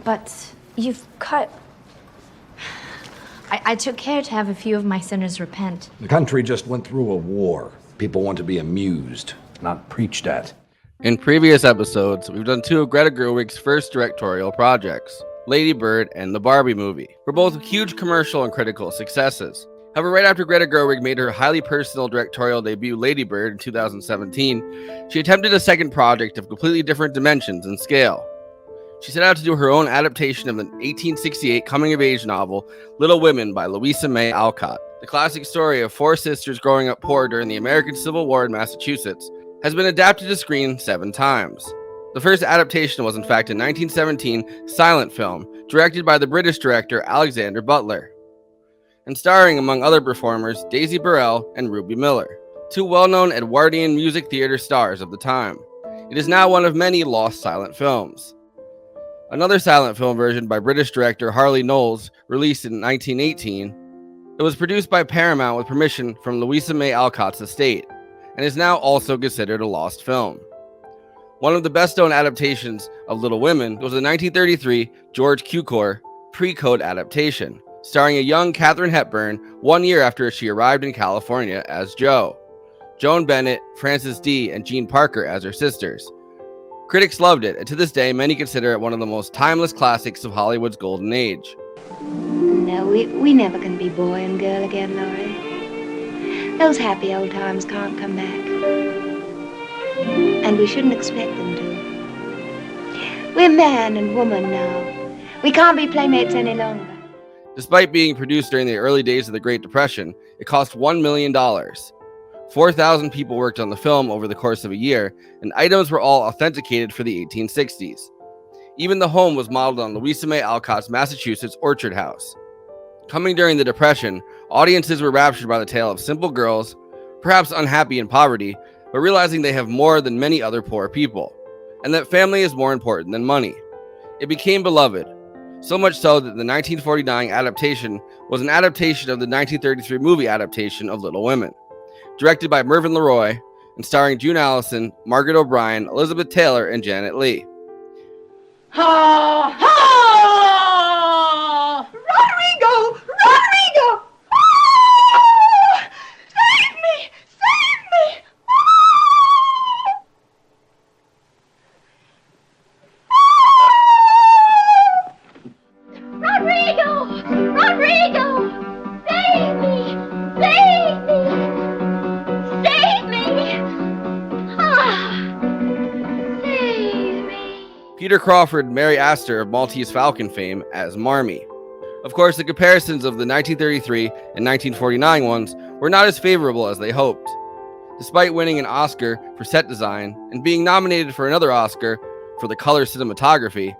But you've cut... I took care to have a few of my sinners repent. The country just went through a war. People want to be amused, not preached at. In previous episodes, we've done two of Greta Gerwig's first directorial projects, Lady Bird and the Barbie movie, were both huge commercial and critical successes. However, right after Greta Gerwig made her highly personal directorial debut Lady Bird in 2017, she attempted a second project of completely different dimensions and scale. She set out to do her own adaptation of the 1868 coming-of-age novel Little Women by Louisa May Alcott. The classic story of four sisters growing up poor during the American Civil War in Massachusetts has been adapted to screen 7 times. The first adaptation was in fact a 1917 silent film directed by the British director Alexander Butler, and starring among other performers Daisy Burrell and Ruby Miller, two well-known Edwardian music theater stars of the time. It is now one of many lost silent films. Another silent film version by British director Harley Knowles, released in 1918, it was produced by Paramount with permission from Louisa May Alcott's estate, and is now also considered a lost film. One of the best-known adaptations of Little Women was the 1933 George Cukor pre-code adaptation, starring a young Katharine Hepburn 1 year after she arrived in California as Jo, Joan Bennett, Frances Dee, and Jean Parker as her sisters. Critics loved it, and to this day, many consider it one of the most timeless classics of Hollywood's golden age. No, we never can be boy and girl again, Laurie. Those happy old times can't come back. And we shouldn't expect them to. We're man and woman now. We can't be playmates any longer. Despite being produced during the early days of the Great Depression, it cost $1 million. 4,000 people worked on the film over the course of a year, and items were all authenticated for the 1860s. Even the home was modeled on Louisa May Alcott's Massachusetts Orchard House. Coming during the Depression, audiences were raptured by the tale of simple girls, perhaps unhappy in poverty, but realizing they have more than many other poor people, and that family is more important than money. It became beloved, so much so that the 1949 adaptation was an adaptation of the 1933 movie adaptation of Little Women, directed by Mervyn LeRoy and starring June Allison, Margaret O'Brien, Elizabeth Taylor, and Janet Leigh. Ha ha! Rodrigo! Rodrigo! Ah! Save me! Save me! Ah! Rodrigo! Rodrigo! Save me! Save me! Save me! Ah! Save me! Peter Crawford and Mary Astor of Maltese Falcon fame as Marmee. Of course, the comparisons of the 1933 and 1949 ones were not as favorable as they hoped. Despite winning an Oscar for set design and being nominated for another Oscar for the color cinematography,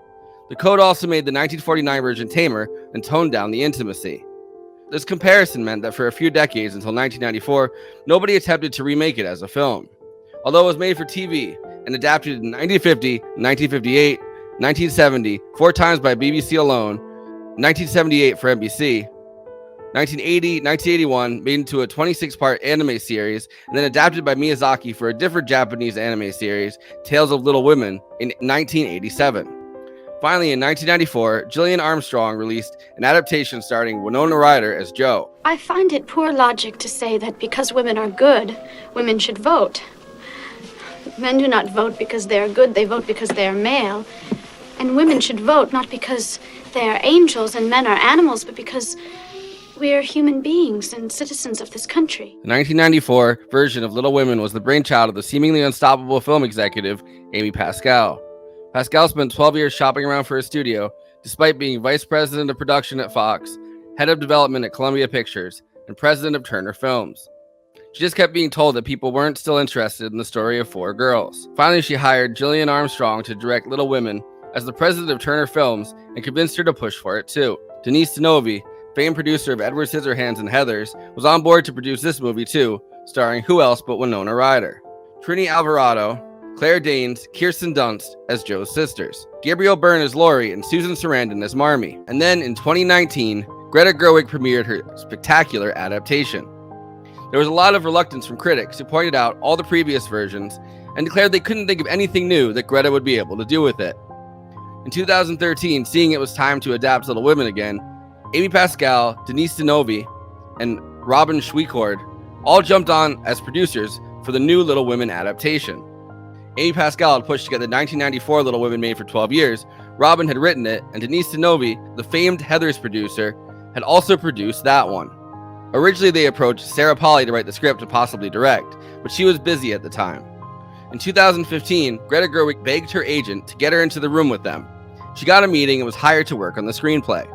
the code also made the 1949 version tamer and toned down the intimacy. This comparison meant that for a few decades until 1994, nobody attempted to remake it as a film. Although it was made for TV and adapted in 1950, 1958, 1970, 4 times by BBC alone, 1978 for NBC, 1980, 1981 made into a 26-part anime series, and then adapted by Miyazaki for a different Japanese anime series, Tales of Little Women, in 1987. Finally, in 1994, Gillian Armstrong released an adaptation starring Winona Ryder as Jo. I find it poor logic to say that because women are good, women should vote. Men do not vote because they are good, they vote because they are male. And women should vote not because they are angels and men are animals, but because we are human beings and citizens of this country. The 1994 version of Little Women was the brainchild of the seemingly unstoppable film executive, Amy Pascal. Pascal spent 12 years shopping around for a studio, despite being vice president of production at Fox, head of development at Columbia Pictures, and president of Turner Films. She just kept being told that people weren't still interested in the story of 4 girls. Finally, she hired Gillian Armstrong to direct Little Women as the president of Turner Films and convinced her to push for it too. Denise Denovi, famed producer of Edward Scissorhands and Heathers, was on board to produce this movie too, starring who else but Winona Ryder, Trini Alvarado, Claire Danes, Kirsten Dunst as Jo's sisters, Gabrielle Byrne as Laurie, and Susan Sarandon as Marmee. And then in 2019, Greta Gerwig premiered her spectacular adaptation. There was a lot of reluctance from critics who pointed out all the previous versions and declared they couldn't think of anything new that Greta would be able to do with it. In 2013, seeing it was time to adapt Little Women again, Amy Pascal, Denise Denovi, and Robin Schweikord all jumped on as producers for the new Little Women adaptation. Amy Pascal had pushed to get the 1994 Little Women made for 12 years, Robin had written it, and Denise Denovi, the famed Heathers producer, had also produced that one. Originally, they approached Sarah Polley to write the script and possibly direct, but she was busy at the time. In 2015, Greta Gerwig begged her agent to get her into the room with them. She got a meeting and was hired to work on the screenplay.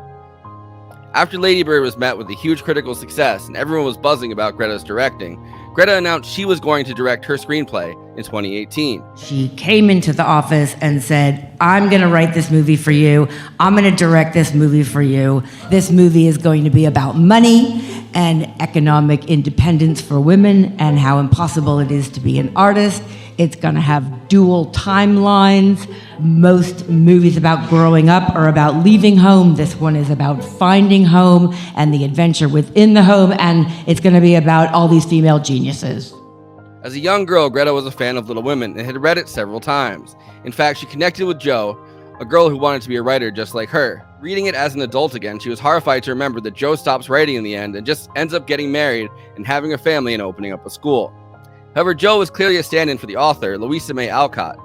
After Lady Bird was met with a huge critical success and everyone was buzzing about Greta's directing, Greta announced she was going to direct her screenplay in 2018. She came into the office and said, I'm going to write this movie for you. I'm going to direct this movie for you. This movie is going to be about money and economic independence for women and how impossible it is to be an artist. It's going to have dual timelines. Most movies about growing up are about leaving home. This one is about finding home and the adventure within the home, and it's going to be about all these female geniuses. As a young girl, Greta was a fan of Little Women and had read it several times. In fact, she connected with Jo, a girl who wanted to be a writer just like her. Reading it as an adult again, she was horrified to remember that Jo stops writing in the end and just ends up getting married and having a family and opening up a school. However, Jo was clearly a stand-in for the author, Louisa May Alcott.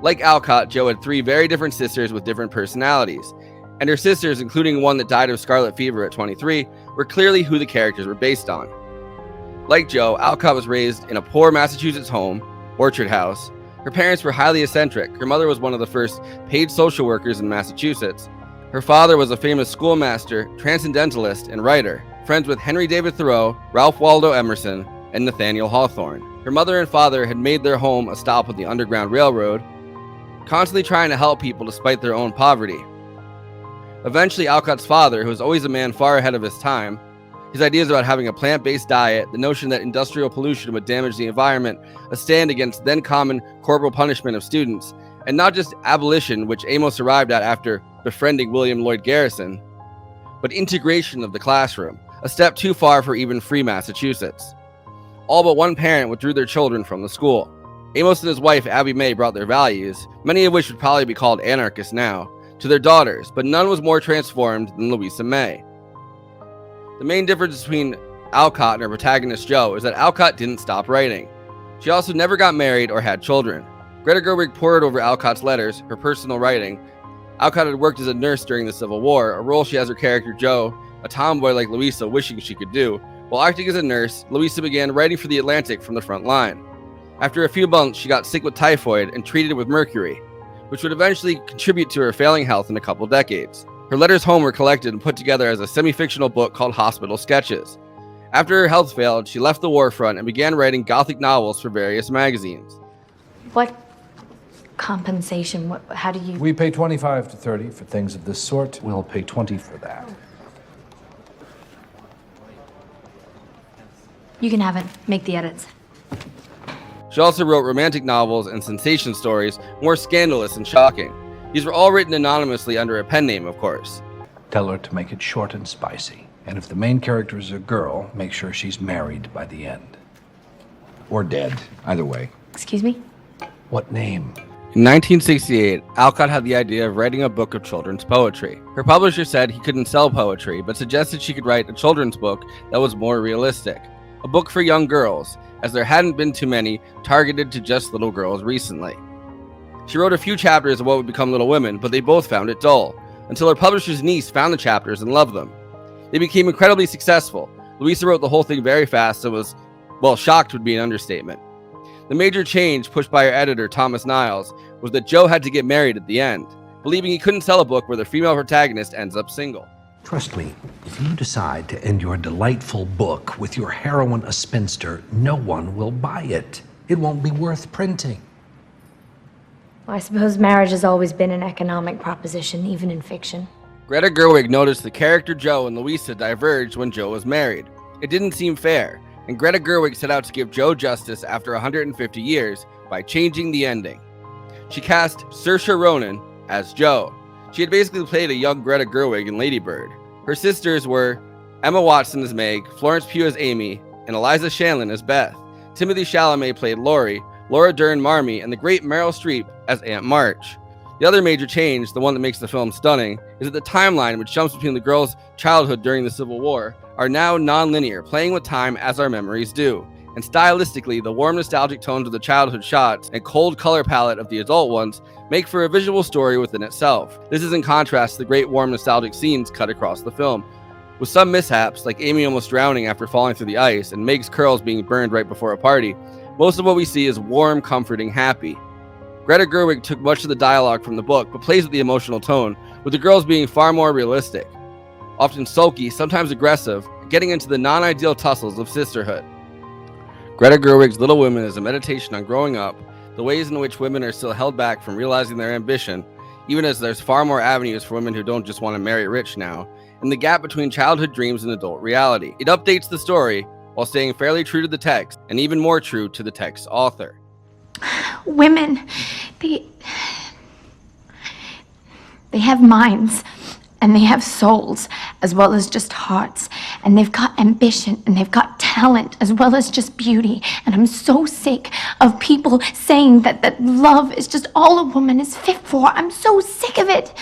Like Alcott, Jo had 3 very different sisters with different personalities, and her sisters, including one that died of scarlet fever at 23, were clearly who the characters were based on. Like Jo, Alcott was raised in a poor Massachusetts home, Orchard House. Her parents were highly eccentric. Her mother was one of the first paid social workers in Massachusetts. Her father was a famous schoolmaster, transcendentalist, and writer, friends with Henry David Thoreau, Ralph Waldo Emerson, and Nathaniel Hawthorne. Her mother and father had made their home a stop on the Underground Railroad, constantly trying to help people despite their own poverty. Eventually, Alcott's father, who was always a man far ahead of his time, his ideas about having a plant-based diet, the notion that industrial pollution would damage the environment, a stand against then common corporal punishment of students, and not just abolition, which Amos arrived at after befriending William Lloyd Garrison, but integration of the classroom, a step too far for even free Massachusetts. All but one parent withdrew their children from the school. Amos and his wife, Abby May, brought their values, many of which would probably be called anarchists now, to their daughters, but none was more transformed than Louisa May. The main difference between Alcott and her protagonist Jo is that Alcott didn't stop writing. She also never got married or had children. Greta Gerwig pored over Alcott's letters, her personal writing. Alcott had worked as a nurse during the Civil War, a role she has her character Jo, a tomboy like Louisa, wishing she could do. While acting as a nurse, Louisa began writing for The Atlantic from the front line. After a few months, she got sick with typhoid and treated with mercury, which would eventually contribute to her failing health in a couple decades. Her letters home were collected and put together as a semi-fictional book called Hospital Sketches. After her health failed, she left the war front and began writing Gothic novels for various magazines. What compensation? How do you... We pay 25 to 30 for things of this sort. We'll pay 20 for that. You can have it. Make the edits. She also wrote romantic novels and sensation stories, more scandalous and shocking. These were all written anonymously under a pen name, of course. Tell her to make it short and spicy. And if the main character is a girl, make sure she's married by the end. Or dead, either way. Excuse me? What name? In 1968, Alcott had the idea of writing a book of children's poetry. Her publisher said he couldn't sell poetry, but suggested she could write a children's book that was more realistic. A book for young girls, as there hadn't been too many targeted to just little girls recently. She wrote a few chapters of what would become Little Women, but they both found it dull, until her publisher's niece found the chapters and loved them. They became incredibly successful. Louisa wrote the whole thing very fast and was, well, shocked would be an understatement. The major change pushed by her editor, Thomas Niles, was that Jo had to get married at the end, believing he couldn't sell a book where the female protagonist ends up single. Trust me, if you decide to end your delightful book with your heroine a spinster, no one will buy it. It won't be worth printing. Well, I suppose marriage has always been an economic proposition, even in fiction. Greta Gerwig noticed the character Jo and Louisa diverged when Jo was married. It didn't seem fair, and Greta Gerwig set out to give Jo justice after 150 years by changing the ending. She cast Saoirse Ronan as Jo. She had basically played a young Greta Gerwig in Lady Bird. Her sisters were Emma Watson as Meg, Florence Pugh as Amy, and Eliza Shanlon as Beth. Timothy Chalamet played Laurie, Laura Dern Marmee, and the great Meryl Streep as Aunt March. The other major change, the one that makes the film stunning, is that the timeline, which jumps between the girls' childhood during the Civil War, are now non-linear, playing with time as our memories do. And stylistically, the warm nostalgic tones of the childhood shots and cold color palette of the adult ones make for a visual story within itself. This is in contrast to the great warm nostalgic scenes cut across the film. With some mishaps, like Amy almost drowning after falling through the ice and Meg's curls being burned right before a party, most of what we see is warm, comforting, happy. Greta Gerwig took much of the dialogue from the book, but plays with the emotional tone, with the girls being far more realistic. Often sulky, sometimes aggressive, getting into the non-ideal tussles of sisterhood. Greta Gerwig's Little Women is a meditation on growing up, the ways in which women are still held back from realizing their ambition, even as there's far more avenues for women who don't just want to marry rich now, and the gap between childhood dreams and adult reality. It updates the story while staying fairly true to the text, and even more true to the text's author. Women, they have minds, and they have souls, as well as just hearts. And they've got ambition, and they've got talent, as well as just beauty. And I'm so sick of people saying that love is just all a woman is fit for. I'm so sick of it.